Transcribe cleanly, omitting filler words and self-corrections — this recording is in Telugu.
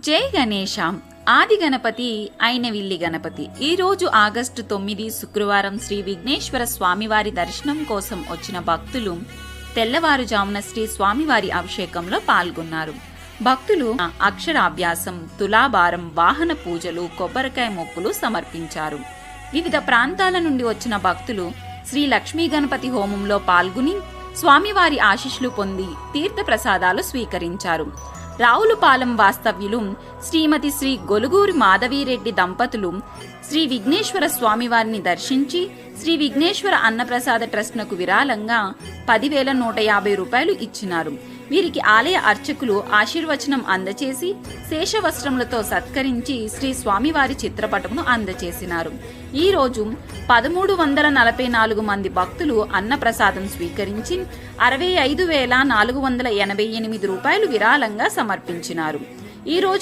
జై గణేశ. ఆది గణపతి అయినవిల్లి గణపతి. ఈరోజు ఆగస్టు 9 శుక్రవారం శ్రీ విఘ్నేశ్వర స్వామివారి దర్శనం కోసం వచ్చిన భక్తులు తెల్లవారుజామున శ్రీ స్వామివారి అభిషేకంలో పాల్గొన్నారు. భక్తులు అక్షరాభ్యాసం, తులాభారం, వాహన పూజలు, కొబ్బరికాయ మొక్కులు సమర్పించారు. వివిధ ప్రాంతాల నుండి వచ్చిన భక్తులు శ్రీ లక్ష్మీ గణపతి హోమంలో పాల్గొని స్వామివారి ఆశీస్సులు పొంది తీర్థ ప్రసాదాలు స్వీకరించారు. రావులపాలెం వాస్తవ్యులు శ్రీమతి శ్రీ గొలుగూరి మాధవీరెడ్డి దంపతులు శ్రీ విఘ్నేశ్వర స్వామివారిని దర్శించి శ్రీ విఘ్నేశ్వర అన్నప్రసాద ట్రస్ట్నకు విరాళంగా 10,150 రూపాయలు ఇచ్చినారు. వీరికి ఆలయ అర్చకులు ఆశీర్వచనం అందచేసి శేషవస్త్రములతో సత్కరించి శ్రీ స్వామివారి చిత్రపటమును అందచేసినారు. ఈ రోజు 1,344 మంది భక్తులు అన్నప్రసాదం స్వీకరించి 65,488 రూపాయలు విరాళంగా సమర్పించినారు. ఈ రోజు